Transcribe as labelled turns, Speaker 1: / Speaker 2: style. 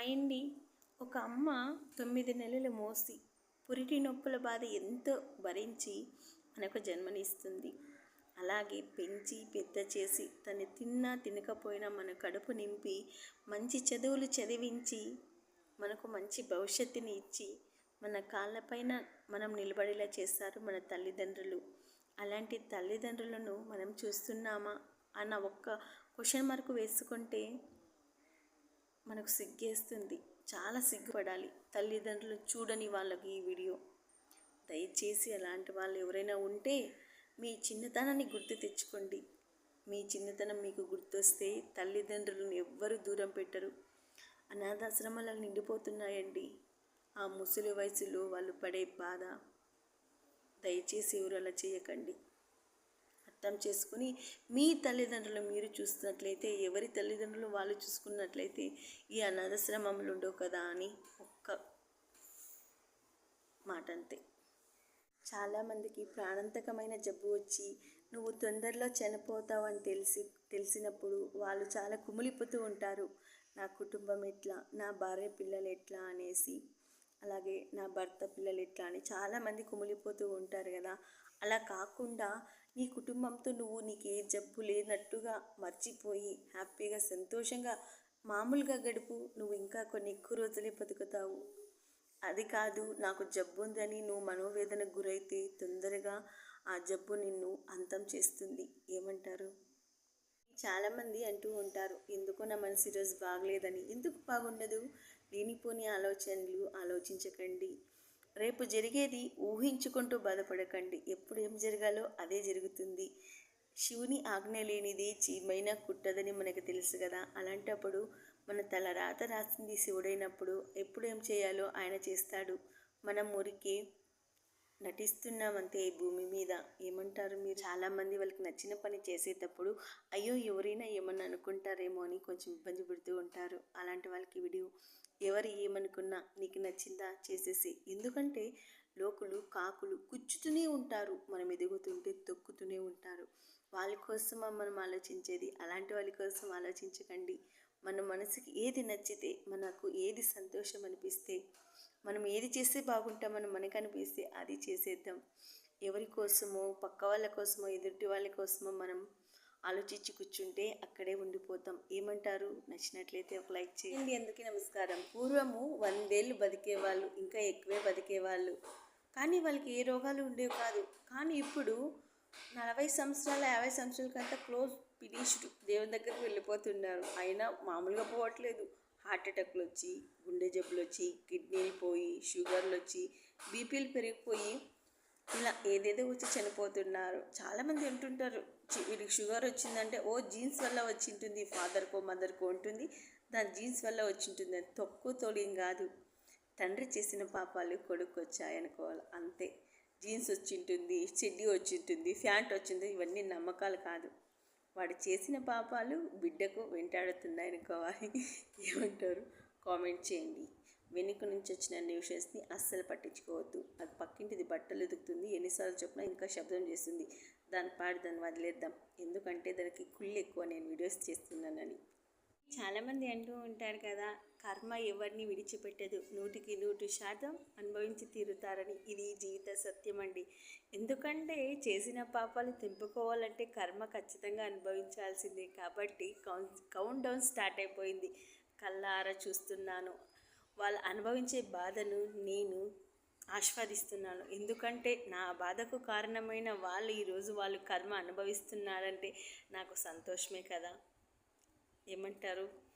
Speaker 1: అయింది. ఒక అమ్మ 9 నెలలు మోసి పురిటి నొప్పుల బాధ ఎంతో భరించి మనకు జన్మనిస్తుంది. అలాగే పెంచి పెద్ద చేసి తను తిన్నా తినకపోయినా మన కడుపు నింపి మంచి చదువులు చదివించి మనకు మంచి భవిష్యత్తుని ఇచ్చి మన కాళ్ళపైన మనం నిలబడేలా చేస్తారు మన తల్లిదండ్రులు. అలాంటి తల్లిదండ్రులను మనం చూస్తున్నామా అన్న ఒక్క క్వశ్చన్ మార్క్ వేసుకుంటే మనకు సిగ్గేస్తుంది. చాలా సిగ్గుపడాలి. తల్లిదండ్రులు చూడని వాళ్ళకి ఈ వీడియో. దయచేసి అలాంటి వాళ్ళు ఎవరైనా ఉంటే మీ చిన్నతనాన్ని గుర్తు తెచ్చుకోండి. మీ చిన్నతనం మీకు గుర్తొస్తే తల్లిదండ్రులను ఎవ్వరూ దూరం పెట్టరు. అనాథాశ్రమాలకు నిండిపోతున్నాయండి. ఆ ముసలి వయసులో వాళ్ళు పడే బాధ. దయచేసి ఎవరు అలా చేయకండి. అర్థం చేసుకుని మీ తల్లిదండ్రులు మీరు చూస్తున్నట్లయితే, ఎవరి తల్లిదండ్రులు వాళ్ళు చూసుకున్నట్లయితే ఈ అనాథాశ్రమంలో ఉండవు కదా అని ఒక్క మాట అంతే. చాలామందికి ప్రాణాంతకమైన జబ్బు వచ్చి నువ్వు తొందరలో చనిపోతావు అని తెలిసినప్పుడు వాళ్ళు చాలా కుమిలిపోతూ ఉంటారు. నా కుటుంబం ఎట్లా, నా భార్య పిల్లలు ఎట్లా అనేసి, అలాగే నా భర్త పిల్లలు ఎట్లా అని చాలామంది కుమిలిపోతూ ఉంటారు కదా. అలా కాకుండా నీ కుటుంబంతో నువ్వు నీకు ఏ జబ్బు లేనట్టుగా మర్చిపోయి హ్యాపీగా సంతోషంగా మామూలుగా గడుపు. నువ్వు ఇంకా కొన్ని ఎక్కువ రోజులే బతుకుతావు. అది కాదు, నాకు జబ్బు ఉందని నువ్వు మనోవేదనకు గురైతే తొందరగా ఆ జబ్బు నిన్ను అంతం చేస్తుంది. ఏమంటారు? చాలామంది అంటూ ఉంటారు, ఎందుకో నా మనసు ఈరోజు బాగలేదని. ఎందుకు బాగుండదు? లేనిపోని ఆలోచనలు ఆలోచించకండి. రేపు జరిగేది ఊహించుకుంటూ బాధపడకండి. ఎప్పుడు ఏం జరగాలో అదే జరుగుతుంది. శివుని ఆజ్ఞ లేనిది చీమైనా కుట్టదని మనకు తెలుసు కదా. అలాంటప్పుడు మన తల రాత రాసింది శివుడైనప్పుడు ఎప్పుడు ఏం చేయాలో ఆయన చేస్తాడు. మనం ఊరికే నటిస్తున్నామంతే ఈ భూమి మీద. ఏమంటారు మీరు? చాలామంది వాళ్ళకి నచ్చిన పని చేసేటప్పుడు అయ్యో ఎవరైనా ఏమన్నా అనుకుంటారేమో అని కొంచెం ఇబ్బంది పడుతూ ఉంటారు. అలాంటి వాళ్ళకి వీడియో, ఎవరు ఏమనుకున్నా నీకు నచ్చిందా చేసేసి. ఎందుకంటే లోకులు కాకులు గుచ్చుతూనే ఉంటారు, మనం ఎదుగుతుంటే తొక్కుతూనే ఉంటారు. వాళ్ళ కోసమా మనం ఆలోచించేది? అలాంటి వాళ్ళ కోసం ఆలోచించకండి. మన మనసుకి ఏది నచ్చితే, మనకు ఏది సంతోషం అనిపిస్తే, మనం ఏది చేస్తే బాగుంటామని మనకు అనిపిస్తే అది చేసేద్దాం. ఎవరి కోసమో, పక్క వాళ్ళ కోసమో, ఎదుటి వాళ్ళ కోసమో మనం ఆలోచించి కూర్చుంటే అక్కడే ఉండిపోతాం. ఏమంటారు? నచ్చినట్లయితే ఒక లైక్ చేయండి. అందుకే నమస్కారం. పూర్వము 100 ఏళ్ళు బతికేవాళ్ళు, ఇంకా ఎక్కువే బతికేవాళ్ళు. కానీ వాళ్ళకి ఏ రోగాలు ఉండేవి కాదు. కానీ ఇప్పుడు 40 సంవత్సరాలు 50 సంవత్సరాలకంతా క్లోజ్ ఫినిష్డ్, దేవుని దగ్గరికి వెళ్ళిపోతున్నారు. అయినా మామూలుగా పోవట్లేదు. హార్ట్ అటాక్లు వచ్చి, గుండె జబ్బులు వచ్చి, కిడ్నీలు పోయి, షుగర్లు వచ్చి, బీపీలు పెరిగిపోయి ఇలా ఏదేదో వచ్చి చనిపోతున్నారు. చాలామంది అంటుంటారు, వీడికి షుగర్ వచ్చిందంటే ఓ జీన్స్ వల్ల వచ్చి ఉంటుంది, ఫాదర్కో మదర్కో ఉంటుంది, దాని జీన్స్ వల్ల వచ్చి ఉంటుంది. అని తక్కువ తోలేం కాదు. తండ్రి చేసిన పాపాలు కొడుకు వచ్చాయనుకోవాలి అంతే. జీన్స్ వచ్చింటుంది, చెడ్డీ వచ్చింటుంది, ఫ్యాంట్ వచ్చింది, ఇవన్నీ నమ్మకాలు కాదు. వాడు చేసిన పాపాలు బిడ్డకు వెంటాడుతున్నాయనుకోవాలి. ఏమంటారు? కామెంట్ చేయండి. వెనుక నుంచి వచ్చిన న్యూషన్స్ని అస్సలు పట్టించుకోవద్దు. అది పక్కింటిది బట్టలు ఎదుగుతుంది, ఎన్నిసార్లు చెప్పినా ఇంకా శబ్దం చేస్తుంది. దాని దాన్ని వదిలేద్దాం. ఎందుకంటే దానికి కుళ్ళు ఎక్కువ, నేను వీడియోస్ చేస్తున్నానని. చాలామంది అంటూ ఉంటారు కదా, కర్మ ఎవరిని విడిచిపెట్టదు, 100కి 100% అనుభవించి తీరుతారని. ఇది జీవిత సత్యం అండి. ఎందుకంటే చేసిన పాపాలు తెంపుకోవాలంటే కర్మ ఖచ్చితంగా అనుభవించాల్సిందే. కాబట్టి కౌంట్ డౌన్ స్టార్ట్ అయిపోయింది. కళ్ళారా చూస్తున్నాను. వాళ్ళు అనుభవించే బాధను నేను ఆస్వాదిస్తున్నాను. ఎందుకంటే నా బాధకు కారణమైన వాళ్ళు ఈరోజు వాళ్ళు కర్మ అనుభవిస్తున్నారంటే నాకు సంతోషమే కదా. ఏమంటారు?